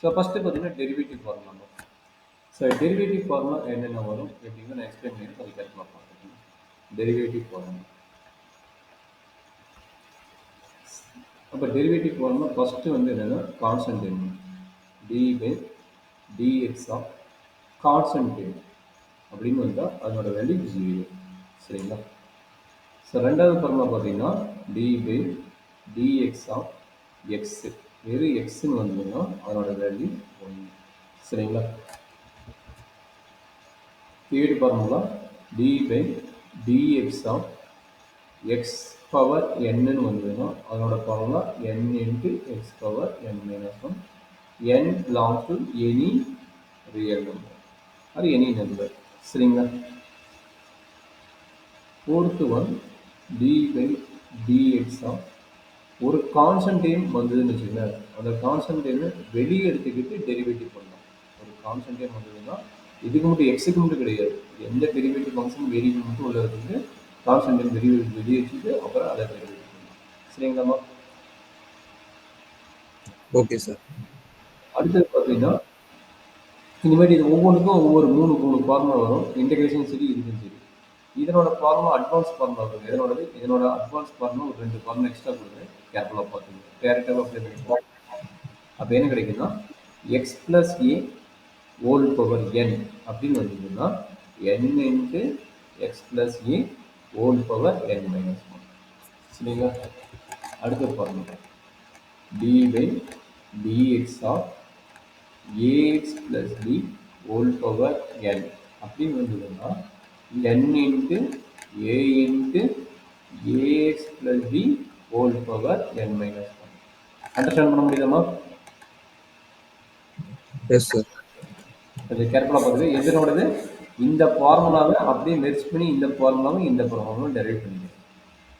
So first பார்த்தீங்கன்னா derivative formula. So derivative formula என்னென்ன வரும் எப்படின்னு நான் எக்ஸ்பிளைன் பண்ணி அது கேட்கலாம் பார்த்துக்கோங்க. Derivative formula. அப்போ டெரிவேட்டிவ் ஃபார்முலா ஃபஸ்ட்டு வந்து என்னென்னா constant term d by dx of constant term அப்படின்னு வந்தால் அதனோட வேல்யூ 0. சரிங்களா? ஸோ ரெண்டாவது ஃபார்முலா பார்த்தீங்கன்னா D by dx of x வெறும் எக்ஸ்ன்னு வந்ததுன்னா அதனோட வேல்யூ 1. சரிங்களா? Third formula d by dx of x power என்னன்னு வந்ததுன்னா அதனோட formula n into x power n minus 1. n belongs to any real number அது எனி நம்பர். சரிங்களா? Fourth one d by dx of ஒரு கான்ஸ்டன்ட் டைம் வந்ததுன்னு வச்சுக்கோங்களேன், அந்த constant டைமை வெளியே எடுத்துக்கிட்டு டெரிவேட்டிவ் பண்ணலாம். ஒரு கான்ஸ்டன்ட் டைம் வந்ததுன்னா இதுக்கு மட்டும் எக்ஸுக்கு மட்டும் கிடையாது, எந்த டெரிவேட்டிவ் ஃபங்க்ஷன் வேரியபிள் மட்டும் உள்ள வந்து கான்ஸ்டன்ட் டைம் வெளியே வச்சுட்டு அப்புறம் அதை டெரிவேட்டிவ் பண்ணலாம். சரிங்களாம்மா? Okay sir. அடுத்தது பார்த்தீங்கன்னா இந்த மாதிரி இது ஒவ்வொன்றுக்கும் ஒவ்வொரு மூணு ஃபார்முலா வரும். இன்டெகிரேஷன் சரி இதுக்கும் சரி. இதனோட ஃபார்முலா அட்வான்ஸ் ஃபார்முலா வரும். இதனோட அட்வான்ஸ் ஃபார்முலா ஒரு 2 ஃபார்முலா எக்ஸ்ட்ரா கொடுக்குறேன். கேர்ஃபுல்லாக பார்த்துங்க. டேரெக்டாக அப்ளை பண்ணிக்கலாம். அப்போ என்ன கிடைக்குன்னா x plus a whole power என் அப்படின்னு வந்ததுன்னா n into x plus a whole power n minus 1. சரிங்களா? அடுத்த formula d by dx of ax plus b whole power n அப்படின்னு வந்ததுன்னா n into a into ax plus b whole power n minus 1. Understand பண்ண முடியுதாம்மா? Yes sir. கொஞ்சம் கேர்ஃபுல்லாக பார்த்துட்டு எதனோடது இந்த ஃபார்முலாவை அப்படியே மெர்ஜ் பண்ணி இந்த ஃபார்முலாவும் இந்த ஃபார்முலாவும் டெரைவ் பண்ணிக்கணும்.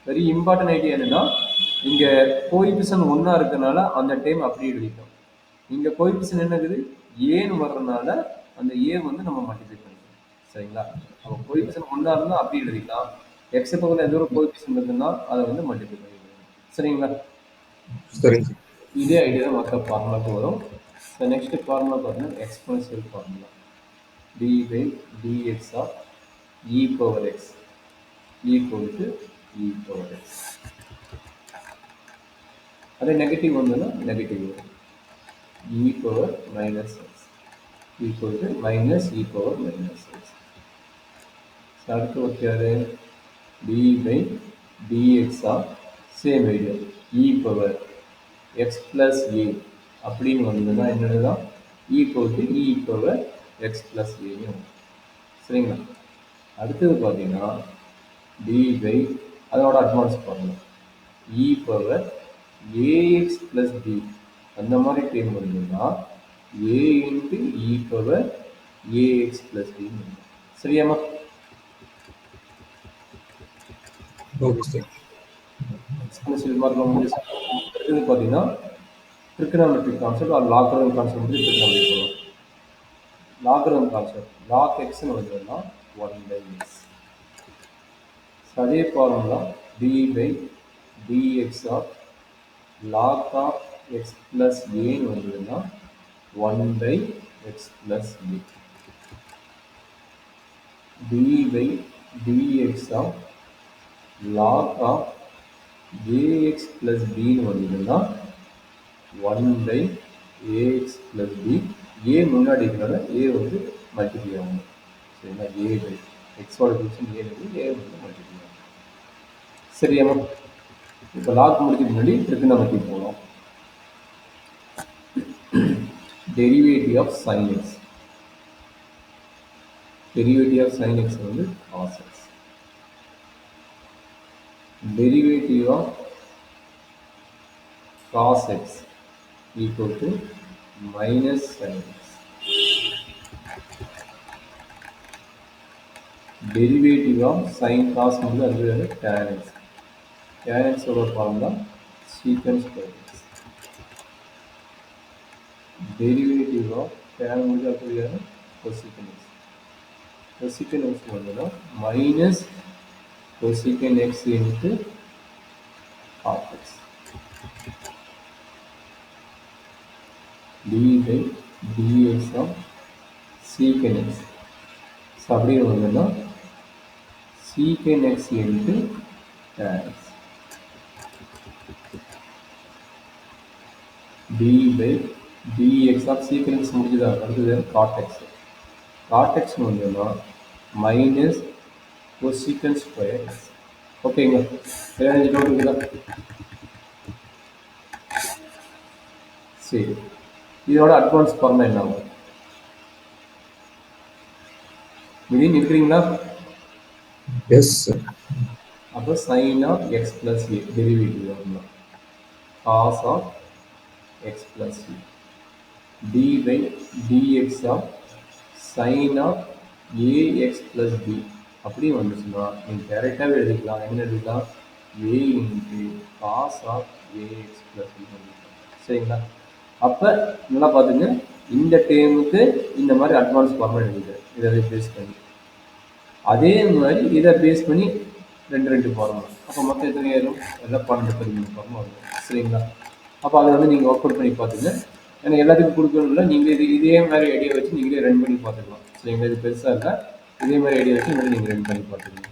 வெரி இம்பார்ட்டன்ட் ஐடியா என்னன்னா இங்கே கோஎஃபிஷியன்ட் ஒன்றா இருக்கனால அந்த டைம் அப்படியே எழுதிட்டோம். இங்கே கோஎஃபிஷியன்ட் என்ன இருக்குது ஏன்னு வர்றதுனால அந்த ஏ வந்து நம்ம மல்டிப்ளை பண்ணிக்கணும். சரிங்களா? அப்போ கோஎஃபிஷியன்ட் ஒன்றா இருந்தால் அப்படி எழுதிக்கலாம். எக்ஸ் பக்கத்தில் எந்த ஒரு கோஎஃபிஷியன்ட் இருக்குன்னா அதை வந்து மல்டிப்ளை பண்ணிக்கணும். சரிங்களா? சரிங்க சார். இதே ஐடியா தான் மற்ற ஃபார்முலாவுக்கு வரும். ஸோ நெக்ஸ்ட் ஃபார்முலா பார்த்தீங்கன்னா exponential formula d by dx of e power x equal to e power x. அதே நெகட்டிவ் வந்ததுன்னா நெகட்டிவ் வரும். E power minus x equal to minus e power minus x. அடுத்து okay d by dx of same idea e power x plus a அப்படின்னு வந்ததுன்னா என்னதுதான் equal to e power x plus ஏன்னு. சரிங்களா? அடுத்தது பார்த்தீங்கன்னா டி பை அதோட அட்வான்ஸ் ஃபார்முலா இ பவர் ஏஎக்ஸ் ப்ளஸ் பி அந்த மாதிரி டைம் வந்ததுன்னா a into e power ax plus b. சரியாம்மா? Okay sir. எக்ஸ்போனன்ஷியல் ஃபார்முலா முடிஞ்சு. அடுத்தது பார்த்தீங்கன்னா trigonometric concept or logarithm concept வந்து ட்ரிகனாமெட்ரிக் வரும். லாகரதம் கான்செப்ட் லாக் எக்ஸ்னு வந்ததுன்னா 1 பை எக்ஸ். அதே formula d by dx of log of x plus ஏன்னு வந்ததுன்னா 1 by x plus a. D by dx of log of ax plus பின்னு வந்ததுன்னா 1 by ax plus B. ஏ முன்னாடி இருக்கிறத ஏ வந்து மல்டிப்ளை ஆகும். சரிங்களா? ஏ பை எக்ஸோட ஃபங்க்ஷன் ஏ வந்து ஏ வந்து மல்டிப்ளை ஆகும். சரியாம்மா? இப்போ லாக் முடிஞ்சு முன்னாடி ட்ரிகனாமெட்ரிக் போகலாம். Derivative of sine x. Derivative of sine x வந்து cos x. Derivative of cos x equal to minus sine x. Derivative of sine cos வந்து அது tan x. tan x ஓட formula secant square x. Derivative of tan வந்து அது cosecant x. cosecant x வந்ததுன்னா minus cosecant x into half x. dy by dx of secant x. So அப்படின்னு வந்ததுன்னா secant x into tan x. dy by dx of secant x முடிஞ்சதா, அடுத்தது cot x. cot x வந்ததுன்னா minus cosecant square x. ஓகேங்க, வேற ஏதாவது doubt இருக்குதா? சரி, இதோட அட்வான்ஸ் ஃபார்முலா என்ன ஆகும்? திடீர்னு இருக்கிறீங்களா? Yes sir. அப்போ sine of x plus a derivative வரணும். Cos of x plus a d by dx of sine of ax plus b அப்படி வந்துச்சுன்னா நீங்கள் டேரெக்டாகவே எழுதிக்கலாம். என்ன எழுதிக்கலாம்? A into cos of ax plus b. சரிங்களா? அப்போ நல்லா பார்த்துங்க, இந்த டேமுக்கு இந்த மாதிரி அட்வான்ஸ் ஃபார்முலா எழுதுது. இதை பேஸ் பண்ணி அதே மாதிரி இதை பேஸ் பண்ணி ரெண்டு ஃபார்முலா. அப்போ மொத்தம் எத்தனை ஆயிரும்? எல்லாம் 12-13 ஃபார்முலா வரும். சரிங்களா? அப்போ அதை வந்து நீங்கள் ஒர்க் அவுட் பண்ணி பார்த்துங்க. ஏன்னா எல்லாத்துக்கும் கொடுக்கணும்ல, நீங்கள் இதே மாதிரி ஐடியா வச்சு நீங்களே ரன் பண்ணி பார்த்துக்கலாம். சரிங்களா? இது பெருசாக இல்லை, இதே மாதிரி ஐடியா வச்சு நீங்கள் ரன் பண்ணி பார்த்துக்கலாம்.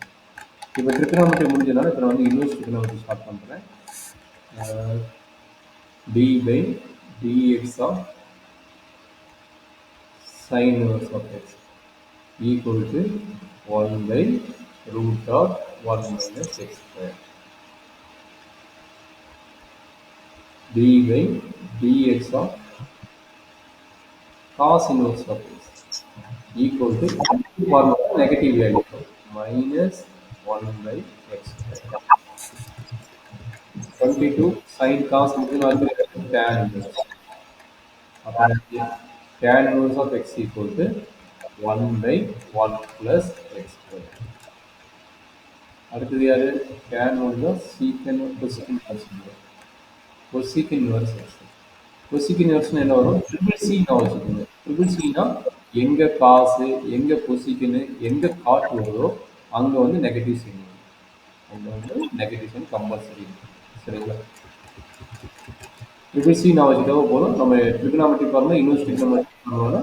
இப்போ ட்ரிக்னாமெட்ரி முடிஞ்சதுனால இப்போ நான் வந்து இன்வெர்ஸ் ட்ரிக்னாமெட்ரி ஸ்டார்ட் பண்ணுறேன். D by dx of sin inverse of x equal to 1 by root of 1 minus x square. d by dx of cos inverse of x equal to negative value minus 1 by x square. 22 sin cos tan inverse. Tan inverse of x equal to 1 by 1 plus x square. அடுத்தது யாரு? tan inverse secant cosecant inverse. cosecant inverse x. cosecant inverse என்ன வரும்? Triple C நான் வச்சுக்கோங்க. Triple சினா எங்க காசு, எங்க கொசிக்கனு, எங்க காட் வருதோ அங்க வந்து நெகட்டிவ் சைன் வரும். அங்க வந்து நெகட்டிவ் சைன் கம்பல்சரி. சரிங்களா? ட்ரிபிள் சி நான் வச்சுட்டாவே போதும். நம்ம trigonometry formula inverse trigonometry formula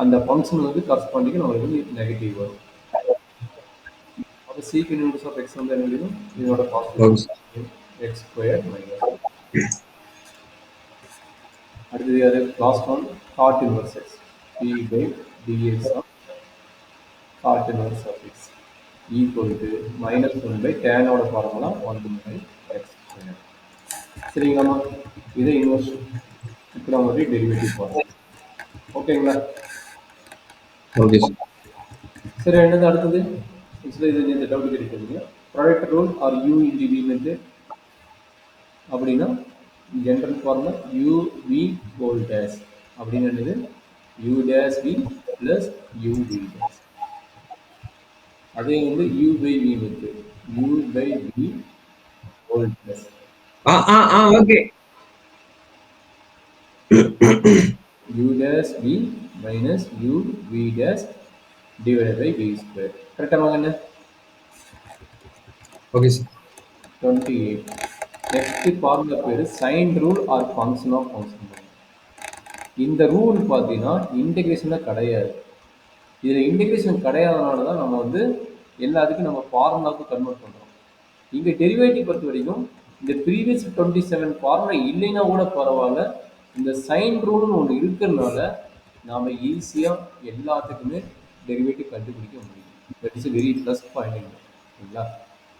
அந்த ஃபங்க்ஷன் வந்து கரஸ்பாண்டிங் நம்மளுக்கு வந்து நெகட்டிவ் வரும். அப்போ சீக்கன் இன்வெர்ஸ் ஆஃப் எக்ஸ் வந்து என்ன எழுதும்? இதோட பாசிட்டிவ் எக்ஸ் ஸ்கொயர் மைனஸ். அடுத்தது அது last one cot inverse x b by dx of cot inverse of x equal to minus 1 by டேனோட ஃபார்முலா 1 பை எக்ஸ் ஸ்கொயர். சரிங்களாம்மா? இதை இன்வெர்ஸ் ட்ரிகனாமெட்ரி டெரிவேட்டிவ் ஃபார்முலா. ஓகேங்களா? Okay sir. சரி, என்னது அடுத்தது? ஆக்சுவலாக இது இந்த டவுட் கேட்டுருக்கீங்க. Product rule or u into v method அப்படின்னா general formula u v whole dash அப்படின்னு என்னது? U dash v plus u v dash. அதே வந்து you by v method u by v whole dash. Okay. u dash v minus u v dash divided by v square. கரெக்டா மகனே? Okay sir. 28. Next formula பேரு chain rule or function of function. இந்த rule பார்த்தீங்கன்னா இன்டெகிரேஷன்ல கிடையாது. இதில் integration கிடையாதனால தான் நம்ம வந்து எல்லாத்துக்கும் நம்ம ஃபார்முலாவுக்கு கன்வெர்ட் பண்ணுறோம். இங்கே டெரிவேட்டிவ் பொறுத்த வரைக்கும் இந்த ப்ரீவியஸ் 27 ஃபார்முலா இல்லைன்னா கூட பரவாயில்ல, இந்த சைன் ரூல்னு ஒன்று இருக்கிறதுனால நாம் ஈஸியாக எல்லாத்துக்குமே டெரிவேட்டிவ் கண்டுபிடிக்க முடியும். That is very plus point. சரிங்களா?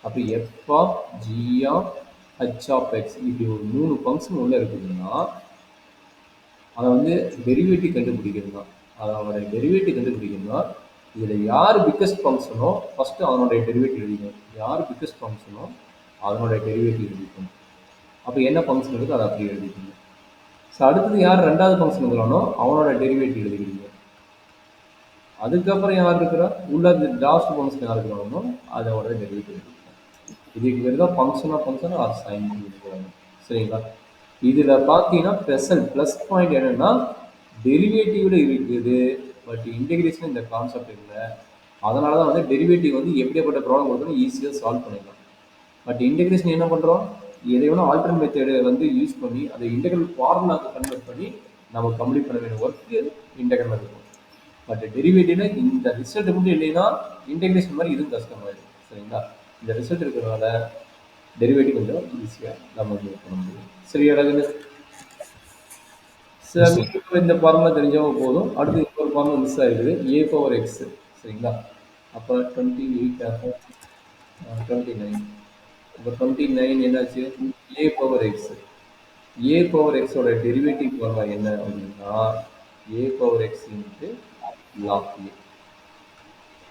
அப்போ f of g of h of x இப்படி ஒரு 3 ஃபங்க்ஷன் உள்ள இருக்குதுன்னா அதை வந்து டெரிவேட்டிவ் கண்டுபிடிக்கிறது தான். அதோட டெரிவேட்டிவ் கண்டுபிடிக்கணும்னா இதில் யார் பிக்கஸ்ட் ஃபங்க்ஷனோ ஃபஸ்ட்டு அதனுடைய டெரிவேட்டிவ் எழுதிக்கணும். யார் பிக்கஸ்ட் ஃபங்க்ஷனோ அதனுடைய டெரிவேட்டிவ் எழுதிக்கணும். அப்போ என்ன ஃபங்க்ஷன் இருக்குது அதை அப்படி எழுதிக்கணும். ஸோ அடுத்தது யார் ரெண்டாவது ஃபங்க்ஷன் இருக்கிறானோ அவனோட டெரிவேட்டிவ் எழுதிக்கிறீங்க. அதுக்கப்புறம் யார் இருக்கிறா உள்ள லாஸ்ட் ஃபங்க்ஷன் யார் இருக்கிறானோ அதோட டெரிவேட்டிவ் எழுதிக்கணும். இதுக்கு பேர் தான் function of function or chain எழுதிக்கிறாங்க. சரிங்களா? இதில் பார்த்தீங்கன்னா ப்ளஸ் பாயிண்ட் என்னென்னா டெரிவேட்டிவ்ல இருக்குது, பட் இன்டெகிரேஷன் இந்த கான்செப்ட் இல்லை. அதனால தான் வந்து டெரிவேட்டிவ் வந்து எப்படியாப்பட்ட ப்ராப்ளம் கொடுத்தாலும் ஈஸியாக சால்வ் பண்ணிடலாம். பட் இன்டெகிரேஷன் என்ன பண்ணுறோம்? எதை வேணும் ஆல்டர்னேட் மெத்தேடு வந்து யூஸ் பண்ணி அதை இன்டெகிரல் ஃபார்முலாவுக்கு கன்வெர்ட் பண்ணி நம்ம கம்ப்ளீட் பண்ண வேண்டிய ஒர்க்கு இன்டெகிரல் இருக்கும். பட் டெரிவேட்டிவ்ல இந்த ரிசல்ட் மட்டும் இல்லைன்னா இன்டெகிரேஷன் மாதிரி இதுவும் கஷ்டமாயிடும். சரிங்களா? இந்த ரிசல்ட் இருக்கிறதுனால டெரிவேட்டிவ் கொஞ்சம் ஈஸியாக நம்ம இது பண்ண முடியும். சரியா ராஜேந்திர? Yes, sir. இப்போ இந்த ஃபார்முலா தெரிஞ்சவங்க போதும். அடுத்து இன்னொரு ஃபார்முலா மிஸ் ஆகிடுது, ஏ பவர் எக்ஸ். சரிங்களா? அப்போ 28 29. அப்போ 29 என்னாச்சு? A power X. A power எக்ஸோட டெரிவேட்டிவ் ஃபார்முலா என்ன அப்படின்னா a power X into log ஏ.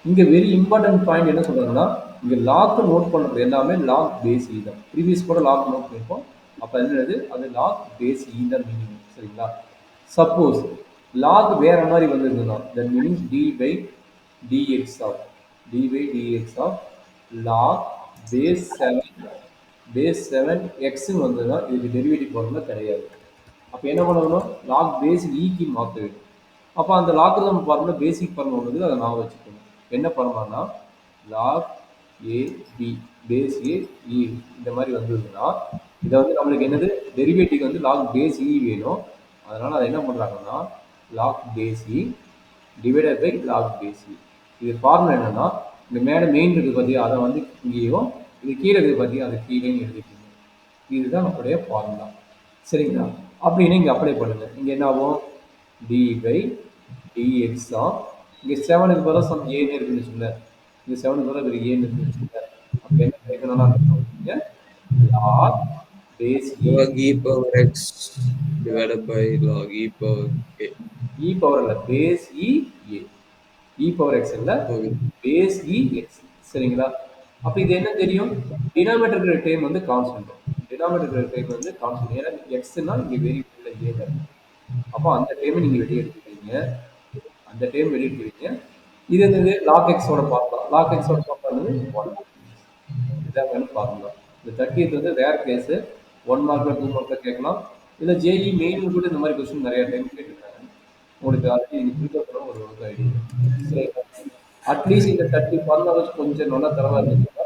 இங்க வெரி இம்பார்ட்டன்ட் பாயிண்ட் என்ன சொல்றாங்கன்னா, இங்க லாக் நோட் பண்றது எல்லாமே லாக் பேஸ் இ தான். ப்ரீவியஸ் கூட லாக் நோட் பண்ணிருப்போம். அப்ப என்னது? அது லாக் பேஸ் இ தான் மீனிங். சரிங்களா? சப்போஸ் லாக் வேற மாதிரி வந்திருந்ததுன்னா that meaning d by dx of log base 7 எக்ஸ்ன்னு வந்ததுன்னா இதுக்கு டெரிவேட்டிவ் ஃபார்முலா கிடையாது. அப்போ என்ன பண்ணணும்? லாக் பேஸ் ஈக்கு மாற்ற வேண்டும். அப்போ அந்த லாக்ரதம் ஃபார்முலா பேசிக் ஃபார்முலா உள்ளது, அதை நான் வச்சுக்கணும். என்ன ஃபார்முலானா லாக் ஏ பி பேஸ் ஏ இ இந்த மாதிரி வந்ததுன்னா இதை வந்து நம்மளுக்கு என்னது டெரிவேட்டிவ் வந்து லாக் பேஸ் இ வேணும். அதனால அதை என்ன பண்றாங்கன்னா log base e divided by log base e. இது ஃபார்முலா என்னன்னா இந்த மேலே மெயின் இருக்குது பார்த்தியா, அதை வந்து இங்கேயும் இது கீழே இருக்குது பார்த்தியா, அதை கீழேயும் எழுதிக்கணும். இதுதான் நம்மளுடைய ஃபார்முலா. சரிங்களா? அப்படின்னு இங்கே அப்ளை பண்ணுங்க. இங்கே என்ன ஆகும்? டி பை டிஎக்ஸ் ஆஃப் இங்கே 7க்கு பதிலாக சம் ஏன்னு இருக்குன்னு சொல்ல, இங்கே 7க்கு பதிலாக ஒரு ஏன்னு இருக்குன்னு சொல்ல, அப்போ என்ன கிடைக்கணும்னா log base Log e power x divided by log e power a. E power இல்லை, base e a. E power x இல்லை, Okay. Base e x. சரிங்களா? அப்போ இது என்ன தெரியும்? டினாமேட்டர் இருக்கிற டைம் வந்து கான்ஸ்டன்ட். டினாமேட்டர் இருக்கிற டைம் வந்து கான்ஸ்டன்ட். ஏன்னா எக்ஸ்னா இங்கே வேரியபிள் ஏல. அப்போ அந்த டைமை நீங்கள் வெளியே எடுத்துக்கிறீங்க. அந்த டைம் வெளியே எடுத்துக்கிறீங்க. இது என்னது? லாக் எக்ஸோட பார்க்கலாம். லாக் எக்ஸோட பார்க்கலாம் 1. இதான் பார்க்கலாம். இந்த 30th வந்து ரேர் கேஸு. 1 மார்க்கில் 2 மார்க்கில் கேட்கலாம். இல்லை ஜேஇ மெயின் கூட இந்த மாதிரி கொஸ்டின் நிறைய டைம் கேட்டுருக்காங்க. உங்களுக்கு ஆல்ரெடி இது ப்ரிப்பேர் பண்ண ஒரு ஐடியா. சரி, அட்லீஸ்ட் இந்த 30 ஃபார்முலா வச்சு கொஞ்சம் நல்லா தரவா இருந்துச்சுன்னா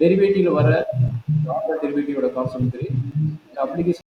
டெரிவேட்டிவ்ல வர நார்மல் டெரிவேட்டிவோட கான்செப்ட் தெரியும். இந்த அப்ளிகேஷன்